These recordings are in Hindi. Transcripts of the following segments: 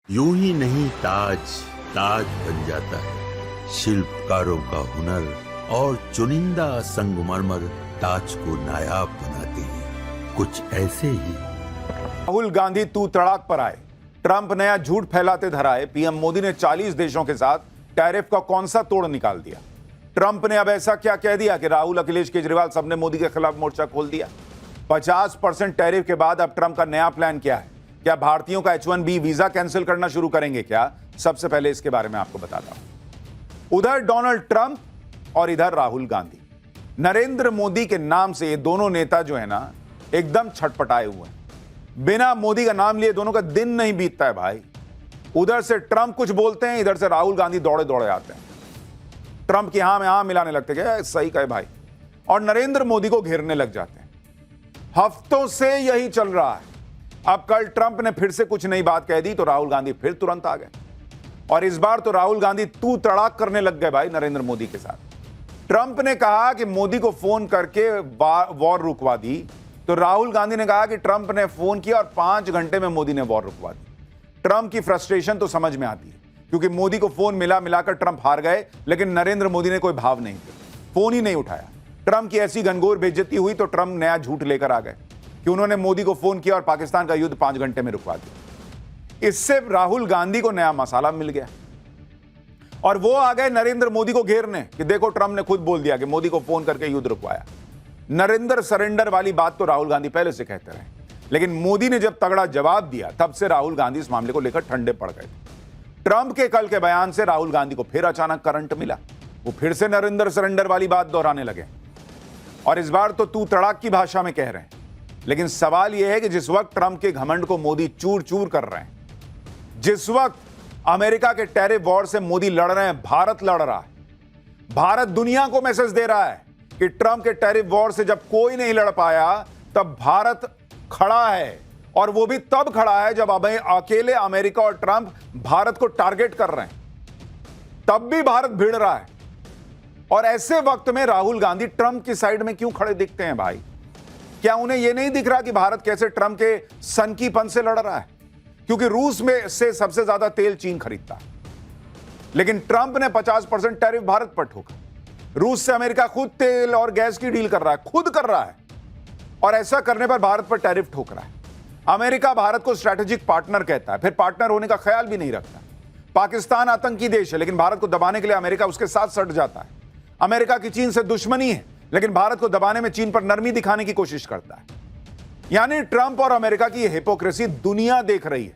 यूं ही नहीं ताज ताज बन जाता है। शिल्पकारों का हुनर और चुनिंदा संगमरमर ताज को नायाब बनाते हैं। कुछ ऐसे ही राहुल गांधी तू तड़ाक पर आए, ट्रंप नया झूठ फैलाते धराए। पीएम मोदी ने 40 देशों के साथ टैरिफ का कौन सा तोड़ निकाल दिया। ट्रंप ने अब ऐसा क्या कह दिया कि राहुल, अखिलेश, केजरीवाल सबने मोदी के खिलाफ मोर्चा खोल दिया। 50% टैरिफ के बाद अब ट्रंप का नया प्लान क्या है? क्या भारतीयों का H1B वीजा कैंसिल करना शुरू करेंगे क्या? सबसे पहले इसके बारे में आपको बताता हूं। उधर डोनाल्ड ट्रंप और इधर राहुल गांधी। नरेंद्र मोदी के नाम से ये दोनों नेता जो है ना, एकदम छटपटाए हुए हैं। बिना मोदी का नाम लिए दोनों का दिन नहीं बीतता है भाई। उधर से ट्रंप कुछ बोलते हैं, इधर से राहुल गांधी दौड़े दौड़े आते हैं। ट्रंप की हां में हां मिलाने लगते हैं, सही कहे भाई, और नरेंद्र मोदी को घेरने लग जाते हैं। हफ्तों से यही चल रहा है। अब कल ट्रंप ने फिर से कुछ नई बात कह दी तो राहुल गांधी फिर तुरंत आ गए, और इस बार तो राहुल गांधी तू तड़ाक करने लग गए भाई नरेंद्र मोदी के साथ। ट्रंप ने कहा कि मोदी को फोन करके वॉर रुकवा दी, तो राहुल गांधी ने कहा कि ट्रंप ने फोन किया और 5 घंटे में मोदी ने वॉर रुकवा दी। ट्रंप की फ्रस्ट्रेशन तो समझ में आती है, क्योंकि मोदी को फोन मिलाकर ट्रंप हार गए, लेकिन नरेंद्र मोदी ने कोई भाव नहीं किया, फोन ही नहीं उठाया। ट्रंप की ऐसी घनघोर बेइज्जती हुई तो ट्रंप नया झूठ लेकर आ गए कि उन्होंने मोदी को फोन किया और पाकिस्तान का युद्ध 5 घंटे में रुकवा दिया। इससे राहुल गांधी को नया मसाला मिल गया और वो आ गए नरेंद्र मोदी को घेरने कि देखो, ट्रंप ने खुद बोल दिया कि मोदी को फोन करके युद्ध रुकवाया। नरेंद्र सरेंडर वाली बात तो राहुल गांधी पहले से कहते रहे, लेकिन मोदी ने जब तगड़ा जवाब दिया तब से राहुल गांधी इस मामले को लेकर ठंडे पड़ गए। ट्रंप के कल के बयान से राहुल गांधी को फिर अचानक करंट मिला। वो फिर से नरेंद्र सरेंडर वाली बात दोहराने लगे, और इस बार तो तू तड़ाक की भाषा में कह रहे हैं। लेकिन सवाल यह है कि जिस वक्त ट्रंप के घमंड को मोदी चूर चूर कर रहे हैं, जिस वक्त अमेरिका के टैरिफ वॉर से मोदी लड़ रहे हैं, भारत लड़ रहा है, भारत दुनिया को मैसेज दे रहा है कि ट्रंप के टैरिफ वॉर से जब कोई नहीं लड़ पाया तब भारत खड़ा है, और वो भी तब खड़ा है जब अकेले अमेरिका और ट्रंप भारत को टारगेट कर रहे हैं, तब भी भारत भिड़ रहा है। और ऐसे वक्त में राहुल गांधी ट्रंप की साइड में क्यों खड़े दिखते हैं भाई? क्या उन्हें यह नहीं दिख रहा कि भारत कैसे ट्रंप के सनकीपन से लड़ रहा है? क्योंकि रूस में से सबसे ज्यादा तेल चीन खरीदता है, लेकिन ट्रंप ने 50% टैरिफ भारत पर ठोका। रूस से अमेरिका खुद तेल और गैस की डील कर रहा है, खुद कर रहा है, और ऐसा करने पर भारत पर टैरिफ ठोक रहा है। अमेरिका भारत को स्ट्रैटेजिक पार्टनर कहता है, फिर पार्टनर होने का ख्याल भी नहीं रखता। पाकिस्तान आतंकी देश है, लेकिन भारत को दबाने के लिए अमेरिका उसके साथ सट जाता है। अमेरिका की चीन से दुश्मनी है, लेकिन भारत को दबाने में चीन पर नरमी दिखाने की कोशिश करता है। यानी ट्रंप और अमेरिका की हिपोक्रेसी दुनिया देख रही है।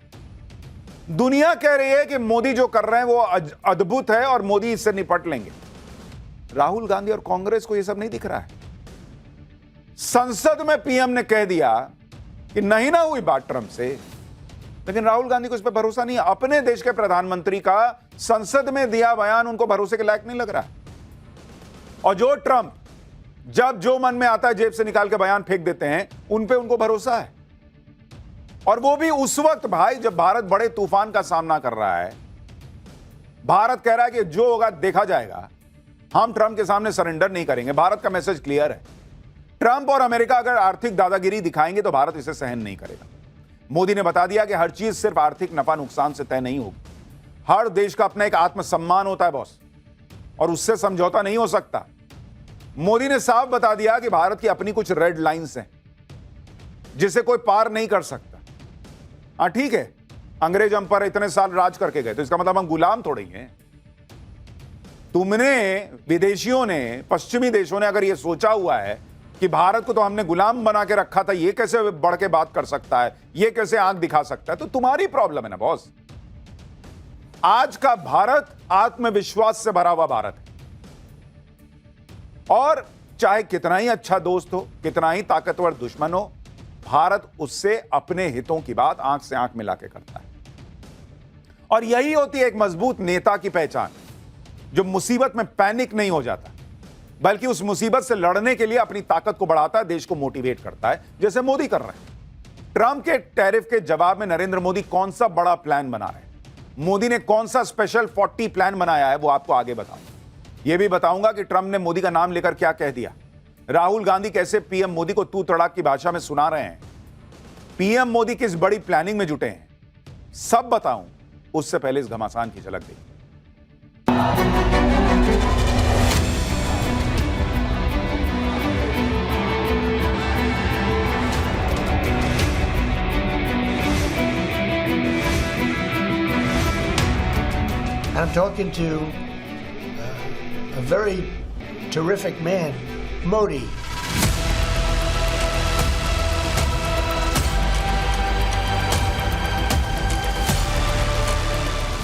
दुनिया कह रही है कि मोदी जो कर रहे हैं वो अद्भुत है और मोदी इससे निपट लेंगे। राहुल गांधी और कांग्रेस को यह सब नहीं दिख रहा है। संसद में पीएम ने कह दिया कि नहीं ना हुई बात ट्रंप से, लेकिन राहुल गांधी को इस पर भरोसा नहीं है। अपने देश के प्रधानमंत्री का संसद में दिया बयान उनको भरोसे के लायक नहीं लग रहा है। और जो ट्रंप जब जो मन में आता है जेब से निकाल के बयान फेंक देते हैं, उन पे उनको भरोसा है। और वो भी उस वक्त भाई जब भारत बड़े तूफान का सामना कर रहा है। भारत कह रहा है कि जो होगा देखा जाएगा, हम ट्रंप के सामने सरेंडर नहीं करेंगे। भारत का मैसेज क्लियर है। ट्रंप और अमेरिका अगर आर्थिक दादागिरी दिखाएंगे तो भारत इसे सहन नहीं करेगा। मोदी ने बता दिया कि हर चीज सिर्फ आर्थिक नफा नुकसान से तय नहीं होगी। हर देश का अपना एक आत्मसम्मान होता है बॉस, और उससे समझौता नहीं हो सकता। मोदी ने साफ बता दिया कि भारत की अपनी कुछ रेड लाइंस हैं जिसे कोई पार नहीं कर सकता। हाँ ठीक है, अंग्रेज हम पर इतने साल राज करके गए, तो इसका मतलब हम गुलाम थोड़े ही हैं। तुमने, विदेशियों ने, पश्चिमी देशों ने अगर यह सोचा हुआ है कि भारत को तो हमने गुलाम बना के रखा था, ये कैसे बढ़ के बात कर सकता है, ये कैसे आंख दिखा सकता है, तो तुम्हारी प्रॉब्लम है ना बॉस। आज का भारत आत्मविश्वास से भरा हुआ भारत है, और चाहे कितना ही अच्छा दोस्त हो, कितना ही ताकतवर दुश्मन हो, भारत उससे अपने हितों की बात आंख से आंख मिला के करता है। और यही होती है एक मजबूत नेता की पहचान, जो मुसीबत में पैनिक नहीं हो जाता, बल्कि उस मुसीबत से लड़ने के लिए अपनी ताकत को बढ़ाता है, देश को मोटिवेट करता है, जैसे मोदी कर रहे हैं। ट्रंप के टैरिफ के जवाब में नरेंद्र मोदी कौन सा बड़ा प्लान बना रहे हैं, मोदी ने कौन सा स्पेशल 40 प्लान बनाया है, वो आपको आगे बताऊंगा। यह भी बताऊंगा कि ट्रंप ने मोदी का नाम लेकर क्या कह दिया। राहुल गांधी कैसे पीएम मोदी को तू तड़ाक की भाषा में सुना रहे हैं। पीएम मोदी किस बड़ी प्लानिंग में जुटे हैं, सब बताऊं। उससे पहले इस घमासान की झलक देखिए। I'm talking to a very terrific man, Modi.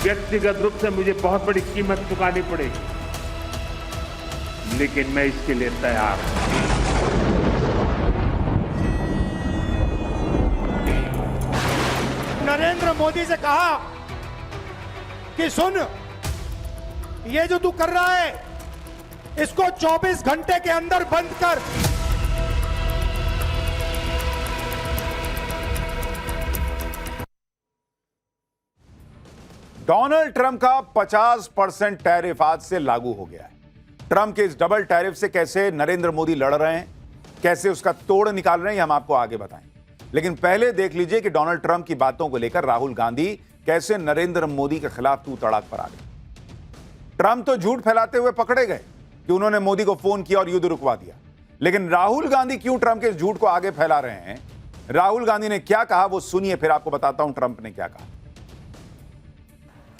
व्यक्तिगत रूप से मुझे बहुत बड़ी कीमत चुकानी पड़ेगी, लेकिन मैं इसके लिए तैयार हूं। नरेंद्र मोदी से कहा कि सुन, ये जो तू कर रहा है इसको 24 घंटे के अंदर बंद कर। डोनाल्ड ट्रंप का 50% टैरिफ आज से लागू हो गया है। ट्रंप के इस डबल टैरिफ से कैसे नरेंद्र मोदी लड़ रहे हैं, कैसे उसका तोड़ निकाल रहे हैं, हम आपको आगे बताएं। लेकिन पहले देख लीजिए कि डोनाल्ड ट्रंप की बातों को लेकर राहुल गांधी कैसे नरेंद्र मोदी के खिलाफ तू तड़ाक पर आ गए। ट्रंप तो झूठ फैलाते हुए पकड़े गए कि उन्होंने मोदी को फोन किया और युद्ध रुकवा दिया, लेकिन राहुल गांधी क्यों ट्रंप के इस झूठ को आगे फैला रहे हैं, राहुल गांधी ने क्या कहा वो सुनिए, फिर आपको बताता हूं ट्रंप ने क्या कहा।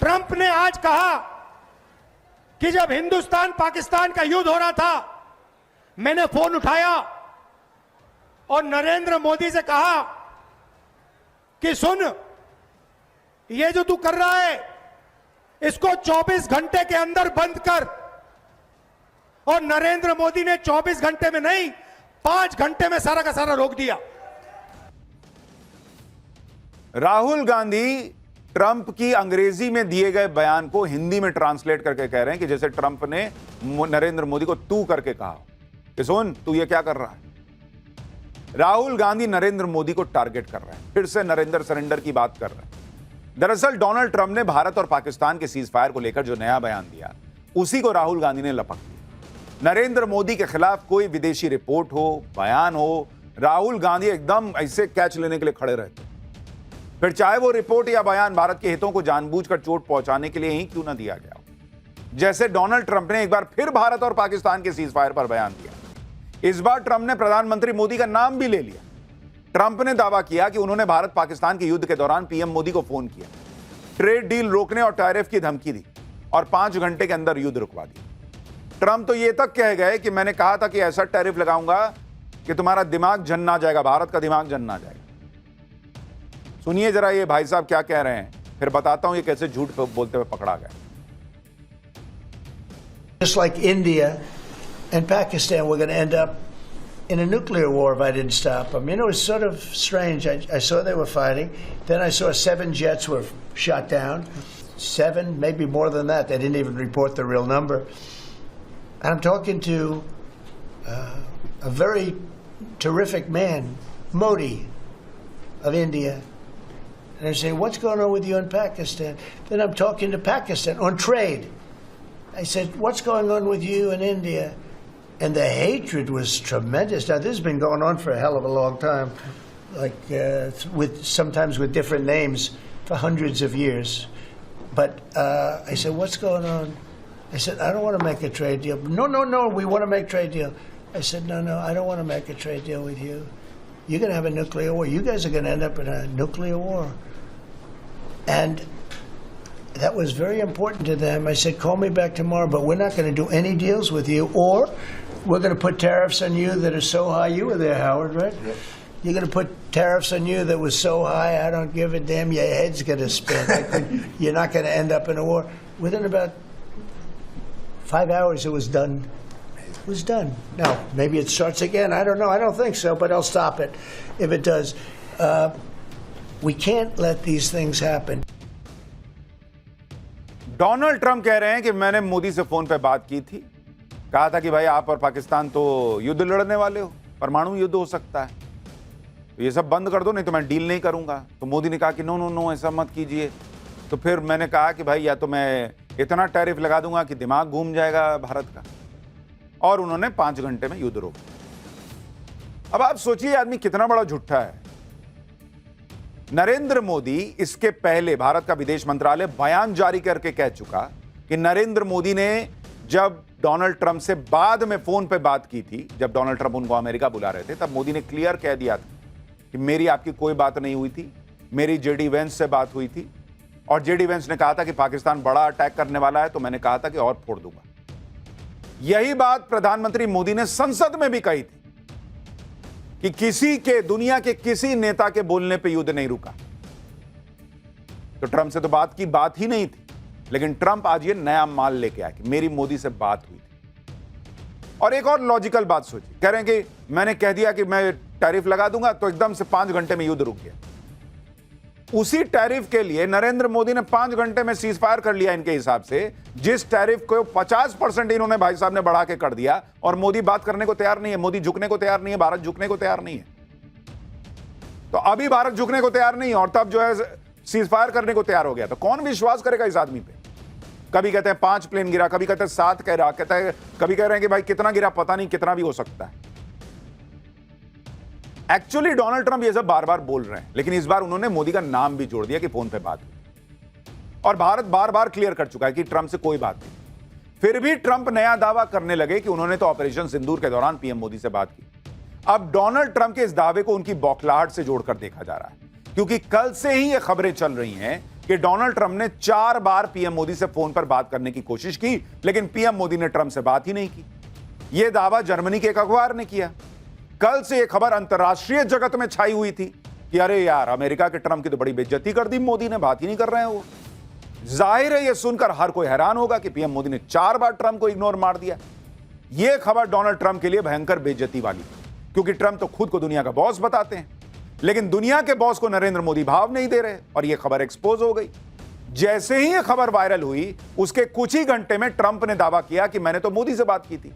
ट्रंप ने आज कहा कि जब हिंदुस्तान पाकिस्तान का युद्ध हो रहा था, मैंने फोन उठाया और नरेंद्र मोदी से कहा कि सुन, ये जो तू कर रहा है इसको 24 घंटे के अंदर बंद कर। और नरेंद्र मोदी ने 24 घंटे में नहीं, 5 घंटे में सारा का सारा रोक दिया। राहुल गांधी ट्रंप की अंग्रेजी में दिए गए बयान को हिंदी में ट्रांसलेट करके कह रहे हैं कि जैसे ट्रंप ने नरेंद्र मोदी को तू करके कहा कि सुन, तू ये क्या कर रहा है। राहुल गांधी नरेंद्र मोदी को टारगेट कर रहे हैं, फिर से नरेंद्र सरेंडर की बात कर रहे हैं। दरअसल डोनाल्ड ट्रंप ने भारत और पाकिस्तान के सीज फायर को लेकर जो नया बयान दिया, उसी को राहुल गांधी ने लपक दिया। नरेंद्र मोदी के खिलाफ कोई विदेशी रिपोर्ट हो, बयान हो, राहुल गांधी एकदम ऐसे कैच लेने के लिए खड़े रहते, फिर चाहे वो रिपोर्ट या बयान भारत के हितों को जानबूझकर चोट पहुंचाने के लिए ही क्यों ना दिया गया हो। जैसे डोनाल्ड ट्रंप ने एक बार फिर भारत और पाकिस्तान के सीज फायर पर बयान दिया। इस बार ट्रंप ने प्रधानमंत्री मोदी का नाम भी ले लिया। ट्रंप ने दावा किया कि उन्होंने भारत पाकिस्तान के युद्ध के दौरान पीएम मोदी को फोन किया, ट्रेड डील रोकने और टैरिफ की धमकी दी और 5 घंटे के अंदर युद्ध रुकवा दिया। ट्रंप तो यह तक कह गए कि मैंने कहा था कि ऐसा टैरिफ लगाऊंगा कि तुम्हारा दिमाग जन्ना जाएगा, भारत का दिमाग जन्ना जाएगा। सुनिए जरा ये भाई साहब क्या कह रहे हैं, फिर बताता हूं ये कैसे झूठ बोलते हुए पकड़ा गया। Just like India and Pakistan, we're going to end up in a nuclear war if I didn't stop them. You know, it's sort of strange. I saw they were fighting. Then I saw 7 jets were shot down. 7, maybe more than that. They didn't even report the real number. And I'm talking to a very terrific man, Modi of India. And I say, what's going on with you in Pakistan? Then I'm talking to Pakistan on trade. I said, what's going on with you in India? And the hatred was tremendous. Now, this has been going on for a hell of a long time, like sometimes with different names for hundreds of years. But I said, what's going on? I said, I don't want to make a trade deal. No, we want to make a trade deal. I said, no, I don't want to make a trade deal with you. You're going to have a nuclear war. You guys are going to end up in a nuclear war. And that was very important to them. I said, call me back tomorrow, but we're not going to do any deals with you, or we're going to put tariffs on you that are so high. You were there, Howard, right? Yep. You're going to put tariffs on you that was so high, I don't give a damn. Your head's going to spin. You're not going to end up in a war. Within about 5 hours, it was done. It was done. Now, maybe it starts again. I don't know. I don't think so, but I'll stop it if it does. We can't let these things happen. Donald Trump कह रहे हैं कि मैंने मोदी से फोन पे बात की थी, कहा था कि भाई आप और पाकिस्तान तो युद्ध लड़ने वाले हो, परमाणु युद्ध हो सकता है, तो ये सब बंद कर दो, नहीं तो मैं डील नहीं करूंगा। तो मोदी ने कहा कि नो ऐसा मत कीजिए। तो फिर मैंने कहा कि भाई या तो मैं इतना टैरिफ लगा दूंगा कि दिमाग घूम जाएगा भारत का, और उन्होंने 5 घंटे में युद्ध रोक दिया। अब आप सोचिए आदमी कितना बड़ा झूठा है। नरेंद्र मोदी इसके पहले भारत का विदेश मंत्रालय बयान जारी करके कह चुका कि नरेंद्र मोदी ने जब डोनाल्ड ट्रंप से बाद में फोन पे बात की थी, जब डोनाल्ड ट्रंप उनको अमेरिका बुला रहे थे, तब मोदी ने क्लियर कह दिया था कि मेरी आपकी कोई बात नहीं हुई थी, मेरी जेडी वेंस से बात हुई थी और जेडी वेंस ने कहा था कि पाकिस्तान बड़ा अटैक करने वाला है, तो मैंने कहा था कि और फोड़ दूंगा। यही बात प्रधानमंत्री मोदी ने संसद में भी कही थी कि किसी के, दुनिया के किसी नेता के बोलने पे युद्ध नहीं रुका। तो ट्रंप से तो बात की बात ही नहीं थी, लेकिन ट्रंप आज ये नया माल लेके आया कि मेरी मोदी से बात हुई थी। और एक और लॉजिकल बात सोचिए, कह रहे हैं कि मैंने कह दिया कि मैं टैरिफ लगा दूंगा, तो एकदम से 5 घंटे में युद्ध रुक गया। उसी टैरिफ के लिए नरेंद्र मोदी ने 5 घंटे में सीज फायर कर लिया इनके हिसाब से, जिस टैरिफ को 50% इन्होंने भाई साहब ने बढ़ा के कर दिया, और मोदी बात करने को तैयार नहीं है, मोदी झुकने को तैयार नहीं है, भारत झुकने को तैयार नहीं है। तो अभी भारत झुकने को तैयार नहीं है और तब जो है सीज फायर करने को तैयार हो गया। तो कौन विश्वास करेगा इस आदमी पे? कभी कहते हैं 5 प्लेन गिरा, कभी कहते हैं 7 कह रहा, कहता है, कभी कह रहे हैं कि भाई कितना गिरा पता नहीं, कितना भी हो सकता है। एक्चुअली डोनाल्ड ट्रंप ये सब बार बार बोल रहे हैं, लेकिन इस बार उन्होंने मोदी का नाम भी जोड़ दिया कि फोन पे बात हुई। और भारत बार बार क्लियर कर चुका है कि ट्रंप से कोई बात नहीं। फिर भी ट्रंप नया दावा करने लगे कि उन्होंने तो ऑपरेशन सिंदूर के दौरान पीएम मोदी से बात की। अब डोनाल्ड ट्रंप के इस दावे को उनकी बौखलाहट से जोड़कर देखा जा रहा है, क्योंकि कल से ही ये खबरें चल रही हैं कि डोनाल्ड ट्रंप ने 4 बार पीएम मोदी से फोन पर बात करने की कोशिश की, लेकिन पीएम मोदी ने ट्रंप से बात ही नहीं की। यह दावा जर्मनी के एक अखबार ने किया। कल से यह खबर अंतर्राष्ट्रीय जगत में छाई हुई थी कि अरे यार, अमेरिका के ट्रंप की तो बड़ी बेइज्जती कर दी मोदी ने, बात ही नहीं कर रहे हैं वो। जाहिर है यह सुनकर हर कोई हैरान होगा कि पीएम मोदी ने 4 बार ट्रंप को इग्नोर मार दिया। यह खबर डोनाल्ड ट्रंप के लिए भयंकर बेइज्जती वाली, क्योंकि ट्रंप तो खुद को दुनिया का बॉस बताते हैं, लेकिन दुनिया के बॉस को नरेंद्र मोदी भाव नहीं दे रहे, और यह खबर एक्सपोज हो गई। जैसे ही यह खबर वायरल हुई, उसके कुछ ही घंटे में ट्रंप ने दावा किया कि मैंने तो मोदी से बात की थी,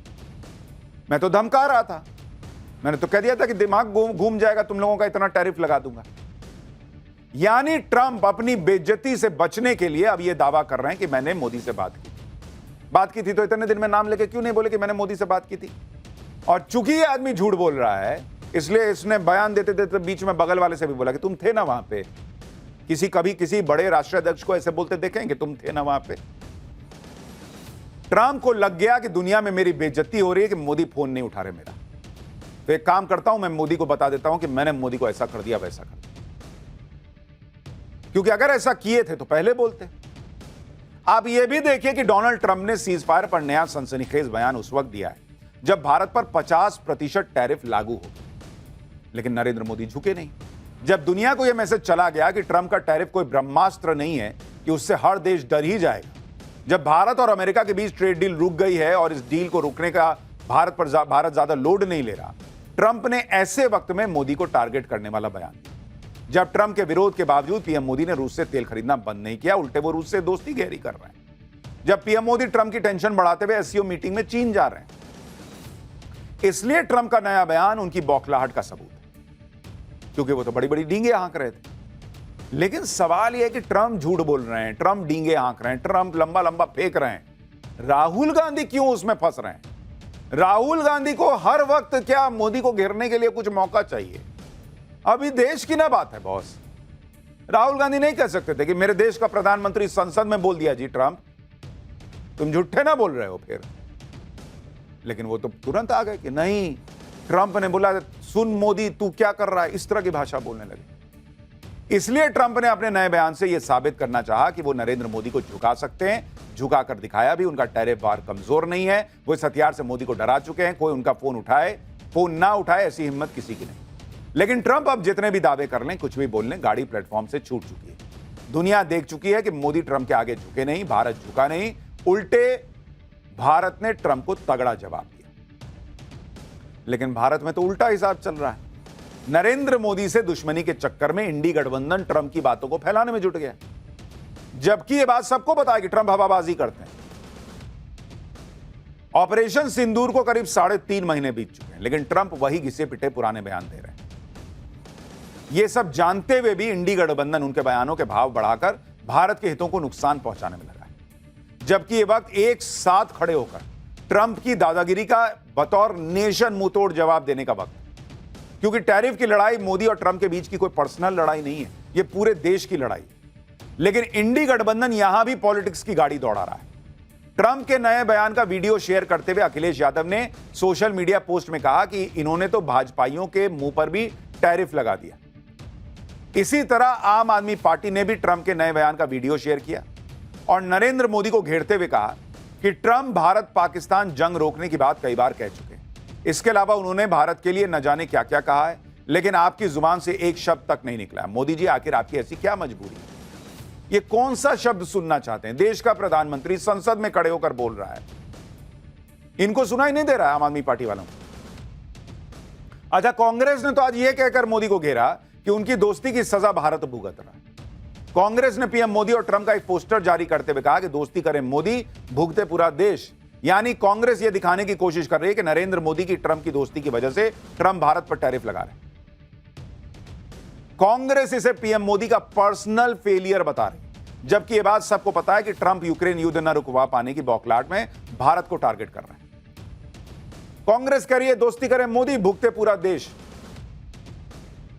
मैं तो धमका रहा था, मैंने तो कह दिया था कि दिमाग घूम जाएगा तुम लोगों का, इतना टैरिफ लगा दूंगा। यानी ट्रंप अपनी बेइज्जती से बचने के लिए अब यह दावा कर रहे हैं कि मैंने मोदी से बात की थी। तो इतने दिन में नाम लेके क्यों नहीं बोले कि मैंने मोदी से बात की थी? और चूंकि यह आदमी झूठ बोल रहा है, इसलिए इसने बयान देते देते बीच में बगल वाले से भी बोला कि तुम थे ना वहां पे। कभी किसी बड़े राष्ट्राध्यक्ष को ऐसे बोलते देखेंगे, तुम थे ना वहां पे? ट्रंप को लग गया कि दुनिया में मेरी बेइज्जती हो रही है कि मोदी फोन नहीं उठा रहे मेरा, तो एक काम करता हूं, मैं मोदी को बता देता हूं कि मैंने मोदी को ऐसा कर दिया, वैसा कर दिया। क्योंकि अगर ऐसा किए थे तो पहले बोलते। आप यह भी देखिए कि डोनाल्ड ट्रंप ने सीज फायर पर नया सनसनीखेज बयान उस वक्त दिया है जब भारत पर 50% टैरिफ लागू हो, लेकिन नरेंद्र मोदी झुके नहीं। जब दुनिया को यह मैसेज चला गया कि ट्रंप का टैरिफ कोई ब्रह्मास्त्र नहीं है कि उससे हर देश डर ही जाएगा, जब भारत और अमेरिका के बीच ट्रेड डील रुक गई है और इस डील को रुकने का भारत ज्यादा लोड नहीं ले रहा, ट्रंप ने ऐसे वक्त में मोदी को टारगेट करने वाला बयान दिया। जब ट्रंप के विरोध के बावजूद पीएम मोदी ने रूस से तेल खरीदना बंद नहीं किया, उल्टे वो रूस से दोस्ती गहरी कर रहे हैं। जब पीएम मोदी ट्रंप की टेंशन बढ़ाते हुए एससीओ मीटिंग में चीन जा रहे हैं, इसलिए ट्रंप का नया बयान उनकी बौखलाहट का सबूत है, क्योंकि वो तो बड़ी बड़ी डींगे हाँक रहे थे। लेकिन सवाल यह है कि ट्रंप झूठ बोल रहे हैं, ट्रंप डींगे हाँक रहे हैं, ट्रंप लंबा लंबा फेंक रहे हैं, राहुल गांधी क्यों उसमें फंस रहे हैं? राहुल गांधी को हर वक्त क्या मोदी को घेरने के लिए कुछ मौका चाहिए? अभी देश की ना बात है बॉस। राहुल गांधी नहीं कह सकते थे कि मेरे देश का प्रधानमंत्री संसद में बोल दिया जी ट्रंप, तुम झूठे ना बोल रहे हो फिर। लेकिन वो तो तुरंत आ गए कि नहीं, ट्रंप ने बोला सुन मोदी तू क्या कर रहा है, इस तरह की भाषा बोलने लगे। इसलिए ट्रंप ने अपने नए बयान से यह साबित करना चाहा कि वो नरेंद्र मोदी को झुका सकते हैं, झुकाकर दिखाया भी। उनका टैरिफ वार कमजोर नहीं है, वो इस हथियार से मोदी को डरा चुके हैं। कोई उनका फोन ना उठाए ऐसी हिम्मत किसी की नहीं। लेकिन ट्रंप अब जितने भी दावे कर लें, कुछ भी बोल लें, गाड़ी प्लेटफॉर्म से छूट चुकी है। दुनिया देख चुकी है कि मोदी ट्रंप के आगे झुके नहीं, भारत झुका नहीं, उल्टे भारत ने ट्रंप को तगड़ा जवाब दिया। लेकिन भारत में तो उल्टा हिसाब चल रहा है। नरेंद्र मोदी से दुश्मनी के चक्कर में इंडी गठबंधन ट्रंप की बातों को फैलाने में जुट गया, जबकि यह बात सबको पता है कि ट्रंप हवाबाजी करते हैं। ऑपरेशन सिंदूर को करीब 3.5 महीने बीत चुके हैं, लेकिन ट्रंप वही घिसे पिटे पुराने बयान दे रहे हैं। यह सब जानते हुए भी इंडी गठबंधन उनके बयानों के भाव बढ़ाकर भारत के हितों को नुकसान पहुंचाने में लगा है। जबकि यह वक्त एक साथ खड़े होकर ट्रंप की दादागिरी का बतौर नेशन मुंहतोड़ जवाब देने का वक्त, क्योंकि टैरिफ की लड़ाई मोदी और ट्रंप के बीच की कोई पर्सनल लड़ाई नहीं है, ये पूरे देश की लड़ाई है। लेकिन इंडी गठबंधन यहां भी पॉलिटिक्स की गाड़ी दौड़ा रहा है। ट्रंप के नए बयान का वीडियो शेयर करते हुए अखिलेश यादव ने सोशल मीडिया पोस्ट में कहा कि इन्होंने तो भाजपाइयों के मुंह पर भी टैरिफ लगा दिया। इसी तरह आम आदमी पार्टी ने भी ट्रंप के नए बयान का वीडियो शेयर किया और नरेंद्र मोदी को घेरते हुए कहा कि ट्रंप भारत पाकिस्तान जंग रोकने की बात कई बार कह चुके हैं। इसके अलावा उन्होंने भारत के लिए न जाने क्या क्या कहा है, लेकिन आपकी जुबान से एक शब्द तक नहीं निकला। मोदी जी, आखिर आपकी ऐसी क्या मजबूरी है? ये कौन सा शब्द सुनना चाहते हैं? देश का प्रधानमंत्री संसद में खड़े होकर बोल रहा है, इनको सुनाई नहीं दे रहा है आम आदमी पार्टी वालों को। अच्छा, कांग्रेस ने तो आज यह कहकर मोदी को घेरा कि उनकी दोस्ती की सजा भारत भुगत रहा है। कांग्रेस ने पीएम मोदी और ट्रंप का एक पोस्टर जारी करते हुए कहा कि दोस्ती करें मोदी, भुगते पूरा देश। यानी कांग्रेस यह दिखाने की कोशिश कर रही है कि नरेंद्र मोदी की ट्रंप की दोस्ती की वजह से ट्रंप भारत पर टैरिफ लगा रहे हैं। कांग्रेस इसे पीएम मोदी का पर्सनल फेलियर बता रही, जबकि यह बात सबको पता है कि ट्रंप यूक्रेन युद्ध न रुकवा पाने की बौखलाहट में भारत को टारगेट कर रहे हैं। कांग्रेस कह रही है दोस्ती करें मोदी, भुगते पूरा देश।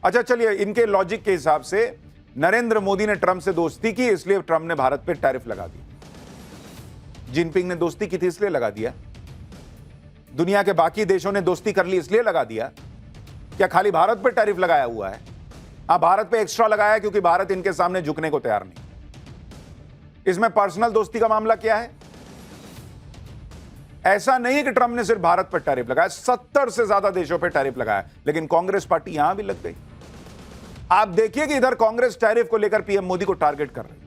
अच्छा चलिए, इनके लॉजिक के हिसाब से नरेंद्र मोदी ने ट्रंप से दोस्ती की, इसलिए ट्रंप ने भारत पर टैरिफ लगा दी। जिनपिंग ने दोस्ती की थी इसलिए लगा दिया। दुनिया के बाकी देशों ने दोस्ती कर ली इसलिए लगा दिया। क्या खाली भारत पर टैरिफ लगाया हुआ है? हाँ, भारत पे एक्स्ट्रा लगाया क्योंकि भारत इनके सामने झुकने को तैयार नहीं। इसमें पर्सनल दोस्ती का मामला क्या है? ऐसा नहीं है कि ट्रंप ने सिर्फ भारत पर टैरिफ लगाया, 70 से ज्यादा देशों पर टैरिफ लगाया, लेकिन कांग्रेस पार्टी यहां भी लग गई। आप देखिए कि इधर कांग्रेस टैरिफ को लेकर पीएम मोदी को टारगेट कर रही है,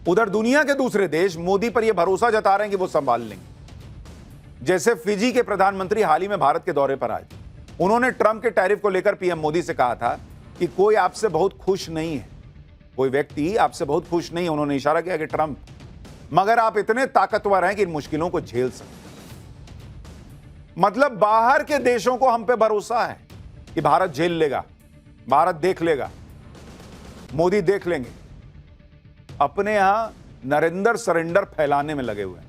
उधर दुनिया के दूसरे देश मोदी पर यह भरोसा जता रहे हैं कि वो संभाल लेंगे। जैसे फिजी के प्रधानमंत्री हाल ही में भारत के दौरे पर आए, उन्होंने ट्रंप के टैरिफ को लेकर पीएम मोदी से कहा था कि कोई आपसे बहुत खुश नहीं है, कोई व्यक्ति आपसे बहुत खुश नहीं है। उन्होंने इशारा किया कि ट्रंप, मगर आप इतने ताकतवर हैं कि इन मुश्किलों को झेल सकते। मतलब बाहर के देशों को हम पे भरोसा है कि भारत झेल लेगा, भारत देख लेगा, मोदी देख लेंगे। अपने यहां नरेंद्र सरेंडर फैलाने में लगे हुए हैं।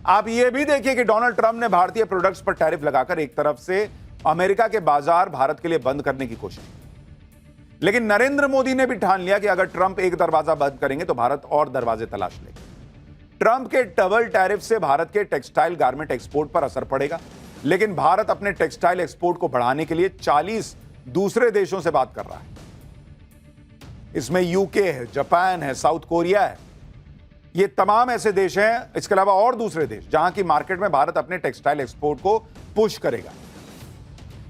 आप यह भी देखिए कि डोनाल्ड ट्रंप ने भारतीय प्रोडक्ट्स पर टैरिफ लगाकर एक तरफ से अमेरिका के बाजार भारत के लिए बंद करने की कोशिश की, लेकिन नरेंद्र मोदी ने भी ठान लिया कि अगर ट्रंप एक दरवाजा बंद करेंगे तो भारत और दरवाजे तलाश लेगा। ट्रंप के डबल टैरिफ से भारत के टेक्सटाइल गारमेंट एक्सपोर्ट पर असर पड़ेगा, लेकिन भारत अपने टेक्सटाइल एक्सपोर्ट को बढ़ाने के लिए 40 दूसरे देशों से बात कर रहा है। इसमें यूके है, जापान है, साउथ कोरिया है। ये तमाम ऐसे देश हैं, इसके अलावा और दूसरे देश जहां की मार्केट में भारत अपने टेक्सटाइल एक्सपोर्ट को पुश करेगा।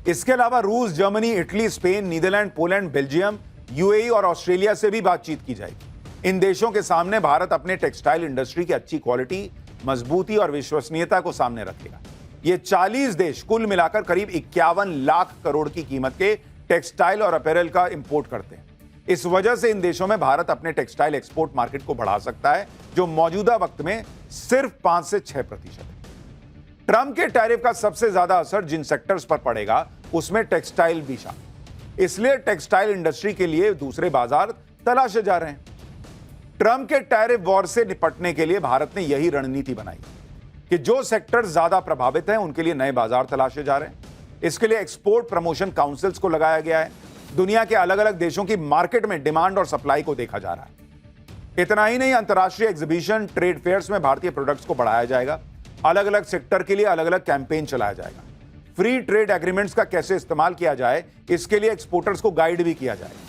इसके अलावा रूस, Germany, Italy, Spain, Netherland, Poland, Belgium, UAE और ऑस्ट्रेलिया से भी बातचीत की जाएगी। इन देशों के सामने भारत अपने टेक्सटाइल इंडस्ट्री की अच्छी क्वालिटी, मजबूती और विश्वसनीयता को सामने रखेगा। ये 40 देश कुल मिलाकर करीब 51 लाख करोड़ की कीमत के टेक्सटाइल और अपैरल का इंपोर्ट करते हैं। इस वजह से इन देशों में भारत अपने टेक्सटाइल एक्सपोर्ट मार्केट को बढ़ा सकता है, जो मौजूदा वक्त में सिर्फ 5 से 6% है। ट्रंप के टैरिफ का सबसे ज्यादा असर जिन सेक्टर्स पर पड़ेगा उसमें टेक्सटाइल भी शामिल, इसलिए टेक्सटाइल इंडस्ट्री के लिए दूसरे बाजार तलाशे जा रहे हैं। ट्रंप के टैरिफ वॉर से निपटने के लिए भारत ने यही रणनीति बनाई कि जो सेक्टर ज्यादा प्रभावित हैं उनके लिए नए बाजार तलाशे जा रहे हैं। इसके लिए एक्सपोर्ट प्रमोशन काउंसिल्स को लगाया गया है। दुनिया के अलग अलग देशों की मार्केट में डिमांड और सप्लाई को देखा जा रहा है। इतना ही नहीं, अंतर्राष्ट्रीय एग्जीबिशन, ट्रेड फेयर्स में भारतीय प्रोडक्ट्स को बढ़ाया जाएगा। अलग अलग सेक्टर के लिए अलग अलग कैंपेन चलाया जाएगा। फ्री ट्रेड एग्रीमेंट्स का कैसे इस्तेमाल किया जाए, इसके लिए एक्सपोर्टर्स को गाइड भी किया जाएगा।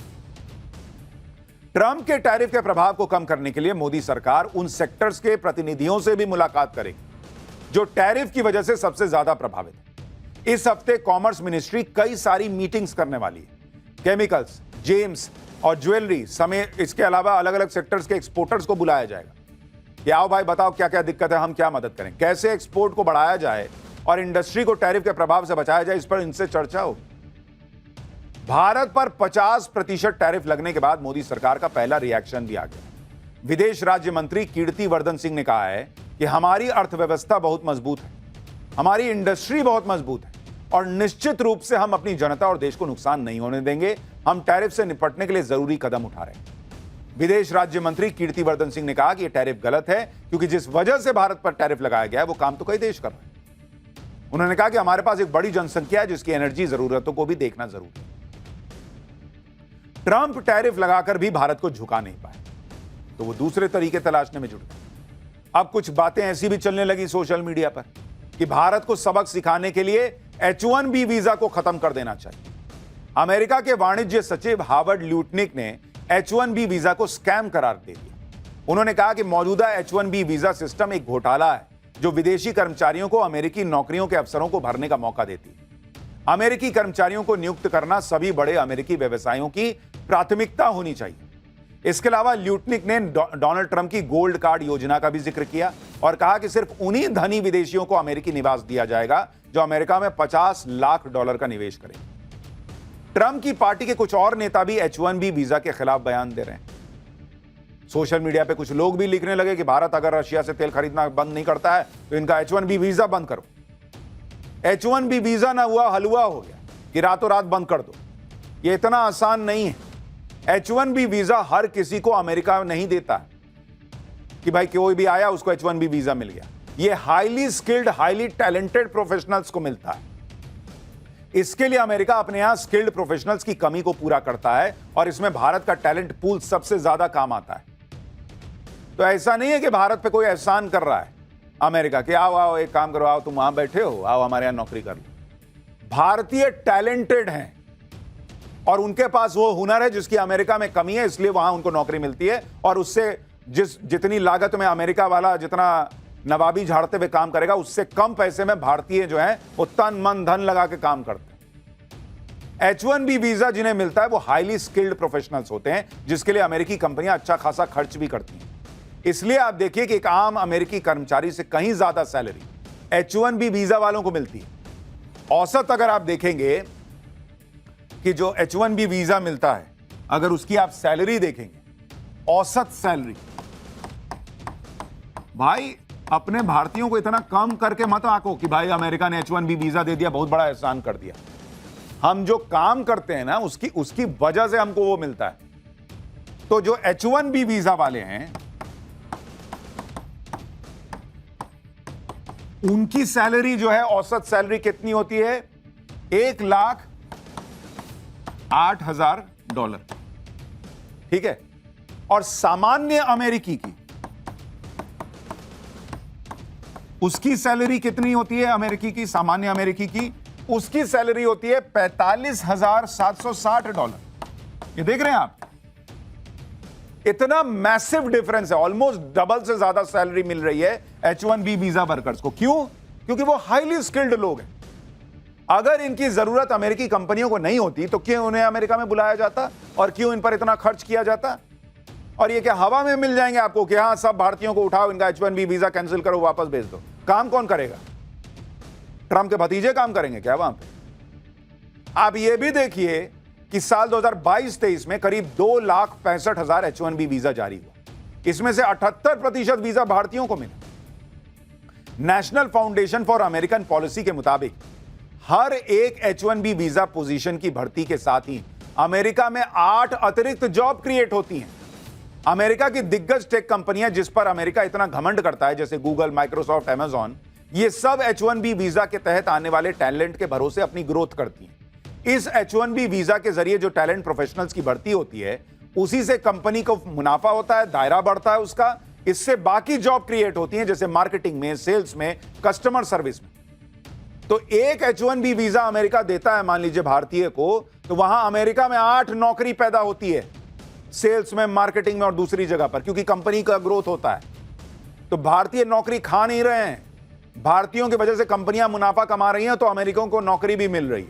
ट्रंप के टैरिफ के प्रभाव को कम करने के लिए मोदी सरकार उन सेक्टर्स के प्रतिनिधियों से भी मुलाकात करेगी जो टैरिफ की वजह से सबसे ज्यादा प्रभावित है। इस हफ्ते कॉमर्स मिनिस्ट्री कई सारी मीटिंग्स करने वाली है। केमिकल्स, जेम्स और ज्वेलरी समेत इसके अलावा अलग अलग सेक्टर्स के एक्सपोर्टर्स को बुलाया जाएगा कि आओ भाई बताओ क्या क्या दिक्कत है, हम क्या मदद करें, कैसे एक्सपोर्ट को बढ़ाया जाए और इंडस्ट्री को टैरिफ के प्रभाव से बचाया जाए, इस पर इनसे चर्चा हो। भारत पर 50% टैरिफ लगने के बाद मोदी सरकार का पहला रिएक्शन भी आ गया। विदेश राज्य मंत्री कीर्ति वर्धन सिंह ने कहा है कि हमारी अर्थव्यवस्था बहुत मजबूत है, हमारी इंडस्ट्री बहुत मजबूत है और निश्चित रूप से हम अपनी जनता और देश को नुकसान नहीं होने देंगे। हम टैरिफ से निपटने के लिए जरूरी कदम उठा रहे हैं। विदेश राज्य मंत्री कीर्ति वर्धन सिंह ने कहा कि यह टैरिफ गलत है, क्योंकि जिस वजह से भारत पर टैरिफ लगाया गया है वो काम तो कई देश कर रहे हैं। उन्होंने कहा कि हमारे पास एक बड़ी जनसंख्या है जिसकी एनर्जी जरूरतों को भी देखना जरूरी है। ट्रंप टैरिफ लगाकर भी भारत को झुका नहीं पाए, तो वो दूसरे तरीके तलाशने में जुट गए। अब कुछ बातें ऐसी भी चलने लगी सोशल मीडिया पर कि भारत को सबक सिखाने के लिए H-1B वीजा को खत्म कर देना चाहिए। अमेरिका के वाणिज्य सचिव हावर्ड ल्यूटनिक ने H-1B वीजा को स्कैम करार दे दिया। उन्होंने कहा कि मौजूदा H-1B वीजा सिस्टम एक घोटाला है जो विदेशी कर्मचारियों को अमेरिकी नौकरियों के अवसरों को भरने का मौका देती है। अमेरिकी कर्मचारियों को नियुक्त करना सभी बड़े अमेरिकी व्यवसायों की प्राथमिकता होनी चाहिए। इसके अलावा ल्यूटनिक ने डोनाल्ड ट्रंप की गोल्ड कार्ड योजना का भी जिक्र किया और कहा कि सिर्फ उन्हीं धनी विदेशियों को अमेरिकी निवास दिया जाएगा जो अमेरिका में $50 लाख का निवेश करें। ट्रंप की पार्टी के कुछ और नेता भी H-1B वीजा के खिलाफ बयान दे रहे हैं। सोशल मीडिया पे कुछ लोग भी लिखने लगे कि भारत अगर रशिया से तेल खरीदना बंद नहीं करता है तो इनका H-1B वीजा बंद करो। H-1B वीजा ना हुआ हलवा हो गया कि रातों रात बंद कर दो। ये इतना आसान नहीं है। H-1B वीजा हर किसी को अमेरिका नहीं देता कि भाई कोई भी आया उसको H-1B वीजा मिल गया। ये highly skilled, highly talented professionals को मिलता है। इसके लिए अमेरिका अपने यहां स्किल्ड प्रोफेशनल्स की कमी को पूरा करता है और इसमें भारत का टैलेंट पूल सबसे ज्यादा काम आता है। तो ऐसा नहीं है कि भारत पे कोई एहसान कर रहा है अमेरिका कि आओ आओ एक काम करो, आओ तुम वहां बैठे हो, आओ हमारे यहां नौकरी कर लो। भारतीय टैलेंटेड हैं और उनके पास वो हुनर है जिसकी अमेरिका में कमी है, इसलिए वहां उनको नौकरी मिलती है और उससे जितनी लागत में अमेरिका वाला जितना नवाबी झाड़ते हुए काम करेगा उससे कम पैसे में भारतीय जो है वो तन मन धन लगा के काम करते हैं। H-1B वीजा जिन्हें मिलता है वो हाईली स्किल्ड प्रोफेशनल्स होते हैं जिसके लिए अमेरिकी कंपनियां अच्छा खासा खर्च भी करती हैं। इसलिए आप देखिए कि एक आम अमेरिकी कर्मचारी से कहीं ज्यादा सैलरी H-1B वीजा वालों को मिलती है। औसत अगर आप देखेंगे कि जो H-1B वीजा मिलता है, अगर उसकी आप सैलरी देखेंगे, औसत सैलरी, भाई अपने भारतीयों को इतना कम करके मत आंको कि भाई अमेरिका ने H-1B वीजा दे दिया, बहुत बड़ा एहसान कर दिया। हम जो काम करते हैं ना उसकी वजह से हमको वो मिलता है। तो जो H-1B वीजा वाले हैं उनकी सैलरी जो है, औसत सैलरी कितनी होती है? $1,08,000। ठीक है। और सामान्य अमेरिकी की उसकी सैलरी कितनी होती है? अमेरिकी की, सामान्य अमेरिकी की उसकी सैलरी होती है $45,760। ये देख रहे हैं आप, इतना मैसिव डिफरेंस है। ऑलमोस्ट डबल से ज्यादा सैलरी मिल रही है H-1B वीजा वर्कर्स को। क्यों? क्योंकि वो हाईली स्किल्ड लोग हैं। अगर इनकी जरूरत अमेरिकी कंपनियों को नहीं होती तो क्यों उन्हें अमेरिका में बुलाया जाता और क्यों इन पर इतना खर्च किया जाता? और ये क्या हवा में मिल जाएंगे आपको कि हाँ सब भारतीयों को उठाओ, इनका H-1B वीजा कैंसिल करो, वापस भेज दो? काम कौन करेगा? ट्रंप के भतीजे काम करेंगे क्या वहां पे? आप ये भी देखिए कि साल 2022-23 में करीब 2,65,000 H-1B वीजा जारी हुआ। इसमें से 78% वीजा भारतीयों को मिला। National foundation for American policy के मुताबिक हर एक H-1B वीजा पोजीशन की भर्ती के साथ ही अमेरिका में 8 अतिरिक्त जॉब क्रिएट होती हैं। अमेरिका की दिग्गज टेक कंपनियां जिस पर अमेरिका इतना घमंड करता है, जैसे गूगल, माइक्रोसॉफ्ट, अमेजॉन, ये सब H-1B वीजा के तहत आने वाले टैलेंट के भरोसे अपनी ग्रोथ करती हैं। इस H-1B वीजा के जरिए जो टैलेंट प्रोफेशनल्स की भर्ती होती है उसी से कंपनी को मुनाफा होता है, दायरा बढ़ता है उसका। इससे बाकी जॉब क्रिएट होती हैं जैसे मार्केटिंग में, सेल्स में, कस्टमर सर्विस में। तो एक H-1B वीजा अमेरिका देता है मान लीजिए भारतीय को, तो वहां अमेरिका में 8 नौकरी पैदा होती है, सेल्स में, मार्केटिंग में और दूसरी जगह पर, क्योंकि कंपनी का ग्रोथ होता है। तो भारतीय नौकरी खा नहीं रहे हैं, भारतीयों की वजह से कंपनियां मुनाफा कमा रही हैं, तो अमेरिकियों को नौकरी भी मिल रही है।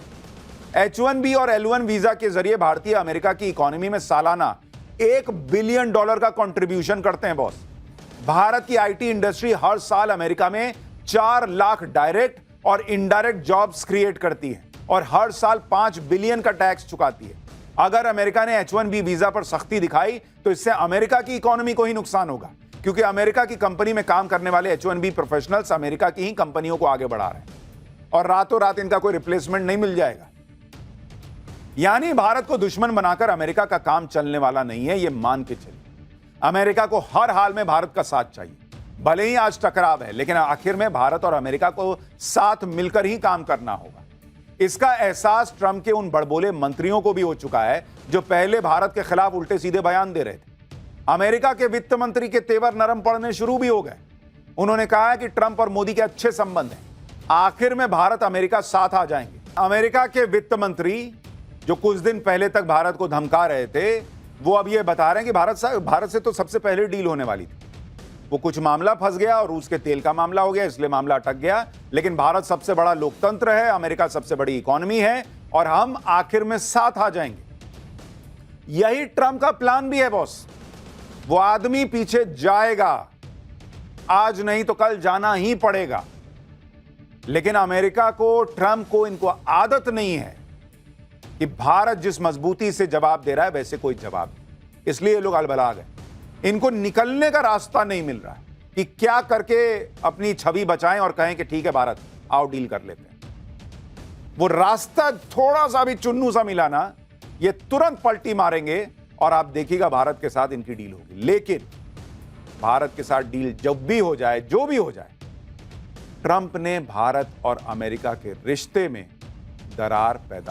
H-1B और L-1 वीजा के जरिए भारतीय अमेरिका की इकोनॉमी में सालाना $1 बिलियन का कंट्रीब्यूशन करते हैं बॉस। भारत की आईटी इंडस्ट्री हर साल अमेरिका में 4 लाख डायरेक्ट और इनडायरेक्ट जॉब्स क्रिएट करती है और हर साल 5 बिलियन का टैक्स चुकाती है। अगर अमेरिका ने H-1B वीजा पर सख्ती दिखाई तो इससे अमेरिका की इकोनॉमी को ही नुकसान होगा, क्योंकि अमेरिका की कंपनी में काम करने वाले H-1B प्रोफेशनल्स अमेरिका की ही कंपनियों को आगे बढ़ा रहे हैं और रातों रात इनका कोई रिप्लेसमेंट नहीं मिल जाएगा। यानी भारत को दुश्मन बनाकर अमेरिका का काम चलने वाला नहीं है, यह मान के चलिए। अमेरिका को हर हाल में भारत का साथ चाहिए, भले ही आज टकराव है, लेकिन आखिर में भारत और अमेरिका को साथ मिलकर ही काम करना होगा। इसका एहसास ट्रंप के उन बड़बोले मंत्रियों को भी हो चुका है जो पहले भारत के खिलाफ उल्टे सीधे बयान दे रहे थे। अमेरिका के वित्त मंत्री के तेवर नरम पड़ने शुरू भी हो गए। उन्होंने कहा है कि ट्रंप और मोदी के अच्छे संबंध हैं, आखिर में भारत अमेरिका साथ आ जाएंगे। अमेरिका के वित्त मंत्री जो कुछ दिन पहले तक भारत को धमका रहे थे, वो अब ये बता रहे हैं कि भारत से तो सबसे पहले डील होने वाली थी। वो कुछ मामला फंस गया और रूस के तेल का मामला हो गया, इसलिए मामला अटक गया। लेकिन भारत सबसे बड़ा लोकतंत्र है, अमेरिका सबसे बड़ी इकोनॉमी है और हम आखिर में साथ आ जाएंगे। यही ट्रंप का प्लान भी है बॉस। वो आदमी पीछे जाएगा, आज नहीं तो कल जाना ही पड़ेगा। लेकिन अमेरिका को, ट्रंप को, इनको आदत नहीं है कि भारत जिस मजबूती से जवाब दे रहा है वैसे कोई जवाब नहीं। इसलिए ये लोग अलबला गए। इनको निकलने का रास्ता नहीं मिल रहा है कि क्या करके अपनी छवि बचाएं और कहें कि ठीक है भारत, आओ डील कर लेते हैं। वो रास्ता थोड़ा सा भी चुन्नू सा मिला ना, ये तुरंत पलटी मारेंगे और आप देखिएगा भारत के साथ इनकी डील होगी। लेकिन भारत के साथ डील जब भी हो जाए, जो भी हो जाए, ट्रंप ने भारत और अमेरिका के रिश्ते में दरार पैदा